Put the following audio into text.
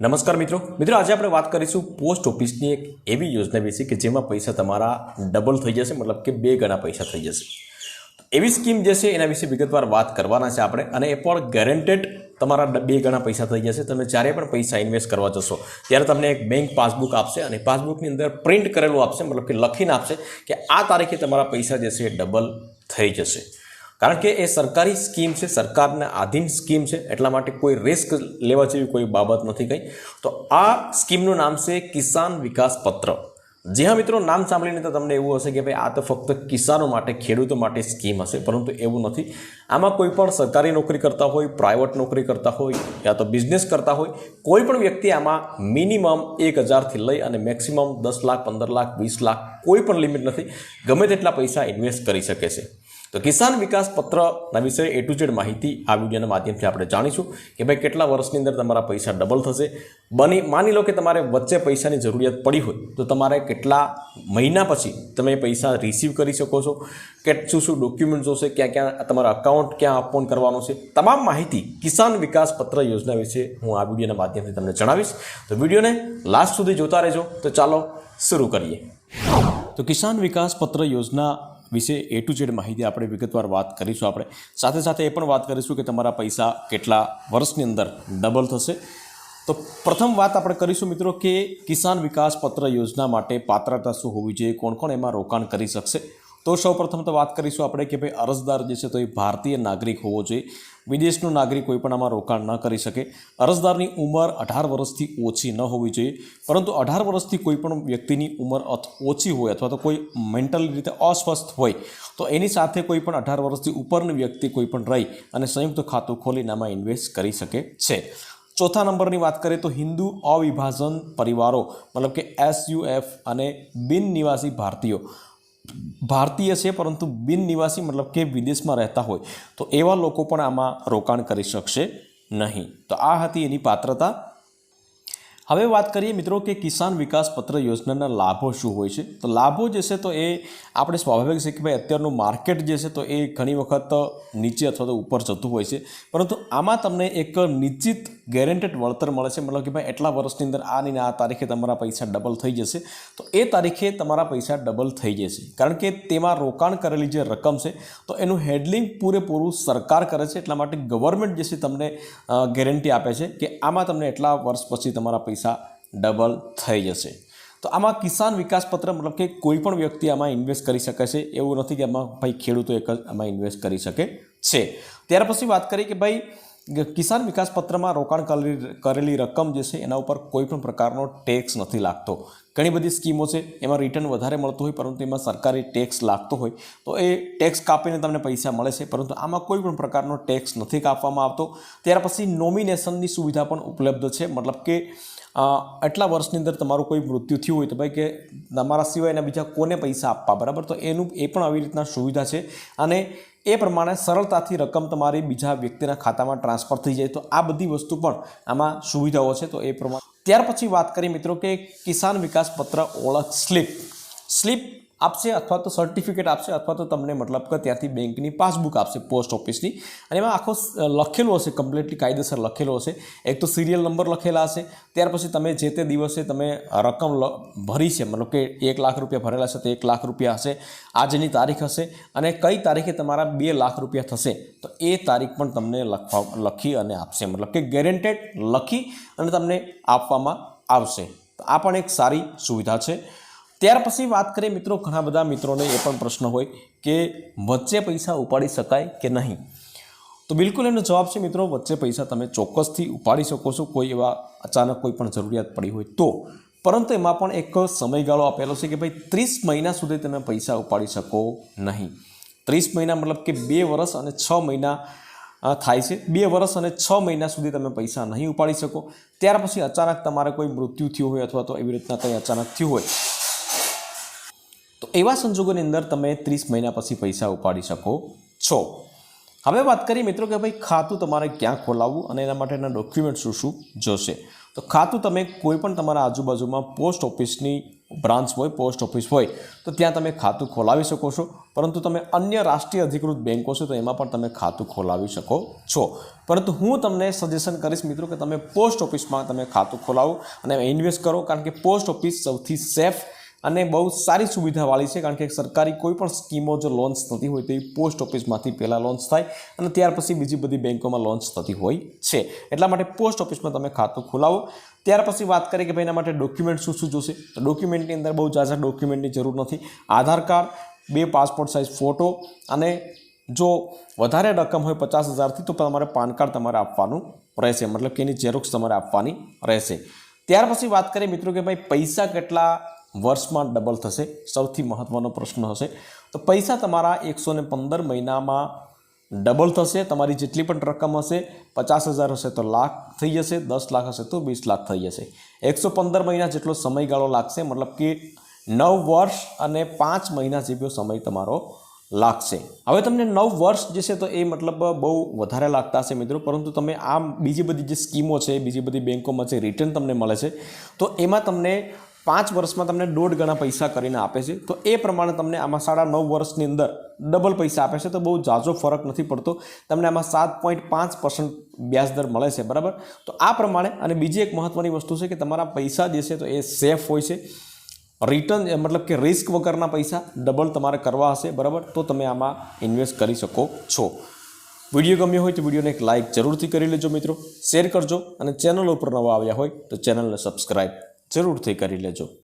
નમસ્કાર મિત્રો આજે આપણે વાત કરીશું પોસ્ટ ઓફિસની એક એવી યોજના વિશે કે જેમાં પૈસા તમારા ડબલ થઈ જશે, મતલબ કે 2 ગણા પૈસા થઈ જશે। એવી સ્કીમ જે છે એના વિશે વિગતવાર વાત કરવાના છે આપણે, અને એ પણ ગેરંટેડ તમારા 2 ગણા પૈસા થઈ જશે। તમે જ્યારે પણ પૈસા ઇન્વેસ્ટ કરવા જશો ત્યારે તમને એક બેંક પાસબુક આપશે અને પાસબુકની અંદર પ્રિન્ટ કરેલું આપશે, મતલબ કે લખીને આપશે કે આ તારીખે તમારા પૈસા જે છે ડબલ થઈ જશે। કારણ કે એ સરકારી સ્કીમ છે, સરકારના આધીન સ્કીમ છે, એટલા માટે કોઈ રિસ્ક લેવા જેવી કોઈ બાબત નથી કંઈ। તો આ સ્કીમનું નામ છે કિસાન વિકાસ પત્ર। જી હા મિત્રો, નામ સાંભળીને તો તમને એવું હશે કે ભાઈ આ તો ફક્ત કિસાનો માટે, ખેડૂતો માટે સ્કીમ હશે, પરંતુ એવું નથી। આમાં કોઈ પણ સરકારી નોકરી કરતા હોય, પ્રાઇવેટ નોકરી કરતા હોય યા તો બિઝનેસ કરતા હોય, કોઈ પણ વ્યક્તિ આમાં મિનિમમ 1000થી લઈ અને મેક્સિમમ 10 લાખ, 15 લાખ, 20 લાખ કોઈ પણ લિમિટ નથી, ગમે તેટલા પૈસા ઇન્વેસ્ટ કરી શકે છે। તો કિસાન વિકાસ પત્રના વિશે A to Z માહિતી આ વિડીયોના માધ્યમથી આપણે જાણીશું કે ભાઈ કેટલા વર્ષની અંદર તમારા પૈસા ડબલ થશે। માની લો કે તમારે વચ્ચે પૈસાની જરૂરિયાત પડી હોય તો તમારે કેટલા મહિના પછી તમે પૈસા રિસીવ કરી શકો છો, કે શું ડોક્યુમેન્ટ જોશે, ક્યાં તમારા અકાઉન્ટ ક્યાં ઓપન કરવાનો છે, તમામ માહિતી કિસાન વિકાસ પત્ર યોજના વિશે હું આ વિડીયોના માધ્યમથી તમને જણાવીશ। તો વિડીયોને લાસ્ટ સુધી જોતા રહેજો। તો ચાલો શરૂ કરીએ। તો કિસાન વિકાસ પત્ર યોજના વિશે A to Z માહિતી આપણે વિગતવાર વાત કરીશું। આપણે સાથે સાથે એ પણ વાત કરીશું કે તમારા પૈસા કેટલા વર્ષની અંદર ડબલ થશે। તો પ્રથમ વાત આપણે કરીશું મિત્રો કે કિસાન વિકાસ પત્ર યોજના માટે પાત્રતા શું હોવી જોઈએ, કોણ કોણ એમાં રોકાણ કરી શકશે। તો સૌપ્રથમ તો વાત કરીશું આપણે કે ભાઈ અરજદાર જે છે તો એ ભારતીય નાગરિક હોવો જોઈએ, વિદેશનો નાગરિક કોઈ પણ આમાં રોકાણ ન કરી શકે। અરજદારની ઉંમર 18 વર્ષથી ઓછી ન હોવી જોઈએ, પરંતુ 18 વર્ષથી કોઈ પણ વ્યક્તિની ઉંમર ઓછી હોય અથવા તો કોઈ મેન્ટલી રીતે અસ્વસ્થ હોય તો એની સાથે કોઈ પણ 18 વર્ષથી ઉપરની વ્યક્તિ કોઈ પણ રહી અને સંયુક્ત ખાતું ખોલીને આમાં ઇન્વેસ્ટ કરી શકે છે। ચોથા નંબરની વાત કરીએ તો હિન્દુ અવિભાજન પરિવારો, મતલબ કે SUF અને બિન નિવાસી ભારતીય છે પરંતુ બિન નિવાસી મતલબ કે વિદેશમાં રહેતા હોય તો એવા લોકો પણ આમાં રોકાણ કરી શકશે નહીં। તો આ હતી એની પાત્રતા। હવે વાત કરીએ મિત્રો કે કિસાન વિકાસ પત્ર યોજનાના લાભો શું હોય છે। તો લાભો જે છે તો એ આપણે સ્વાભાવિક છે કે ભાઈ અત્યારનું માર્કેટ જે છે તો એ ઘણી વખત નીચે અથવા તો ઉપર જતું હોય છે, પરંતુ આમાં તમને એક નિશ્ચિત ગેરંટેડ વળતર મળે છે, મતલબ કે ભાઈ એટલા વર્ષની અંદર આની આ તારીખે તમારા પૈસા ડબલ થઈ જશે, તો એ તારીખે તમારા પૈસા ડબલ થઈ જશે। કારણ કે તેમાં રોકાણ કરેલી જે રકમ છે તો એનું હેન્ડલિંગ પૂરેપૂરું સરકાર કરે છે, એટલા માટે ગવર્મેન્ટ જે છે તમને ગેરંટી આપે છે કે આમાં તમને એટલા વર્ષ પછી તમારા પૈસા ડબલ થઈ જશે। તો આમાં કિસાન વિકાસ પત્ર મતલબ કે કોઈ પણ વ્યક્તિ આમાં ઇન્વેસ્ટ કરી શકે છે, એવું નથી કે આમાં ભાઈ ખેડૂતો એક જ આમાં ઇન્વેસ્ટ કરી શકે છે। ત્યાર પછી વાત કરીએ કે ભાઈ કિસાન વિકાસ પત્રમાં રોકાણ કરેલી રકમ જે છે એના ઉપર કોઈ પણ પ્રકારનો ટેક્સ નથી લાગતો। ઘણી બધી સ્કીમો છે એમાં રિટર્ન વધારે મળતું હોય પરંતુ એમાં સરકારી ટેક્સ લાગતો હોય તો એ ટેક્સ કાપીને તમને પૈસા મળે છે, પરંતુ આમાં કોઈ પણ પ્રકારનો ટેક્સ નથી કાપવામાં આવતો। ત્યાર પછી નોમિનેશનની સુવિધા પણ ઉપલબ્ધ છે, મતલબ કે એટલા વર્ષની અંદર તમારું કોઈ મૃત્યુ થયું હોય તો ભાઈ કે તમારા સિવાયના બીજા કોને પૈસા આપવા, બરાબર, તો એ પણ આવી રીતના સુવિધા છે અને એ પ્રમાણે સરળતાથી રકમ તમારી બીજા વ્યક્તિના ખાતામાં ટ્રાન્સફર થઈ જાય, તો આ બધી વસ્તુ પણ આમાં સુવિધાઓ છે। તો એ પ્રમાણે ત્યાર પછી વાત કરીએ મિત્રો કે કિસાન વિકાસ પત્ર ઓળખ સ્લીપ આપશે અથવા તો સર્ટિફિકેટ આપશે અથવા તો તમને મતલબ કે ત્યાંથી બેંકની પાસબુક આપશે પોસ્ટ ઓફિસની, અને એમાં આખો લખેલું હશે, કમ્પ્લીટલી કાયદેસર લખેલું હશે, એક તો સિરિયલ નંબર લખેલા હશે, ત્યાર પછી તમે જે તે દિવસે તમે રકમ ભરી છે, મતલબ કે 1 લાખ રૂપિયા ભરેલા છે તો 1 લાખ રૂપિયા હશે, આજની તારીખ હશે અને કઈ તારીખે તમારા 2 લાખ રૂપિયા થશે તો એ તારીખ પણ તમને લખી અને આપશે, મતલબ કે ગેરંટેડ લખી અને તમને આપવામાં આવશે। તો આ પણ એક સારી સુવિધા છે। ત્યાર પછી વાત કરીએ મિત્રો, ઘણા બધા મિત્રોને એ પણ પ્રશ્ન હોય કે વચ્ચે પૈસા ઉપાડી શકાય કે નહીં। તો બિલકુલ એનો જવાબ છે મિત્રો, વચ્ચે પૈસા તમે ચોક્કસથી ઉપાડી શકો છો, કોઈ એવા અચાનક કોઈ પણ જરૂરિયાત પડી હોય તો, પરંતુ એમાં પણ એક સમયગાળો આપેલો છે કે ભાઈ 30 મહિના સુધી તમે પૈસા ઉપાડી શકો નહીં। 30 મહિના મતલબ કે 2 વર્ષ અને 6 મહિના થાય છે, 2 વર્ષ અને 6 મહિના સુધી તમે પૈસા નહીં ઉપાડી શકો। ત્યાર પછી અચાનક તમારે કોઈ મૃત્યુ થયું હોય અથવા તો એવી રીતના કંઈ અચાનક થયું હોય તો એવા સંજોગોની અંદર તમે 30 મહિના પછી પૈસા ઉપાડી શકો છો। હવે વાત કરીએ મિત્રો કે ભાઈ ખાતું તમારે ક્યાં ખોલાવવું અને એના માટેના ડોક્યુમેન્ટ શું જોશે। તો ખાતું તમે કોઈ પણ તમારા આજુબાજુમાં પોસ્ટ ઓફિસની બ્રાન્ચ હોય, પોસ્ટ ઓફિસ હોય તો ત્યાં તમે ખાતું ખોલાવી શકો છો, પરંતુ તમે અન્ય રાષ્ટ્રીય અધિકૃત બેન્કો છે તો એમાં પણ તમે ખાતું ખોલાવી શકો છો. પરંતુ હું તમને સજેશન કરીશ મિત્રો કે તમે પોસ્ટ ઓફિસમાં તમે ખાતું ખોલાવો અને ઇન્વેસ્ટ કરો, કારણ કે પોસ્ટ ઓફિસ સૌથી સેફ અને બહુ સારી સુવિધાવાળી છે, કારણ કે સરકારી કોઈ પણ સ્કીમો જો લોન્ચ થતી હોય તો એ પોસ્ટ ઓફિસમાંથી પહેલાં લોન્ચ થાય અને ત્યાર પછી બીજી બધી બેન્કોમાં લોન્ચ થતી હોય છે. એટલા માટે પોસ્ટ ઓફિસમાં તમે ખાતું ખોલાવો. ત્યાર પછી વાત કરીએ કે ભાઈ એના માટે ડોક્યુમેન્ટ શું શું જોશે. તો ડોક્યુમેન્ટની અંદર બહુ ઝાઝા ડોક્યુમેન્ટની જરૂર નથી. આધાર કાર્ડ, 2 પાસપોર્ટ સાઇઝ ફોટો અને જો વધારે રકમ હોય 50,000થી તો તમારે પાન કાર્ડ તમારે આપવાનું રહેશે, મતલબ કે એની ઝેરોક્સ તમારે આપવાની રહેશે. ત્યાર પછી વાત કરીએ મિત્રો કે ભાઈ પૈસા કેટલા વર્ષમાં ડબલ થશે. સૌથી મહત્ત્વનો પ્રશ્ન હશે. તો પૈસા તમારા 115 મહિનામાં ડબલ થશે. તમારી જેટલી પણ રકમ હશે, 50,000 હશે તો લાખ થઈ જશે, 10 લાખ હશે તો 20 લાખ થઈ જશે. 115 મહિના જેટલો સમયગાળો લાગશે, મતલબ કે 9 વર્ષ અને 5 મહિના જેવો સમય તમારો લાગશે. હવે તમને 9 વર્ષ જે છે તો એ મતલબ બહુ વધારે લાગતા હશે મિત્રો, પરંતુ તમે આ બીજી બધી જે સ્કીમો છે, બીજી બધી બેન્કોમાં જે રિટર્ન તમને મળે છે તો એમાં તમને 5 વર્ષમાં તમને 1.5 ગણા પૈસા કરીને આપે છે. તો એ પ્રમાણે તમને આમાં 9.5 વર્ષની અંદર ડબલ પૈસા આપે છે. તો બહુ ઝાઝો ફરક નથી પડતો. તમને આમાં 7.5% વ્યાજદર મળે છે, બરાબર. તો આ પ્રમાણે. અને બીજી એક મહત્ત્વની વસ્તુ છે કે તમારા પૈસા જે છે તો એ સેફ હોય છે. રિટર્ન મતલબ કે રિસ્ક વગરના પૈસા ડબલ તમારે કરવા હશે, બરાબર, તો તમે આમાં ઇન્વેસ્ટ કરી શકો છો. વિડીયો ગમ્યો હોય તો વિડીયોને એક લાઇક જરૂરથી કરી લેજો મિત્રો, શેર કરજો અને ચેનલ ઉપર નવા આવ્યા હોય તો ચેનલને સબસ્ક્રાઈબ જરૂરથી કરી લેજો.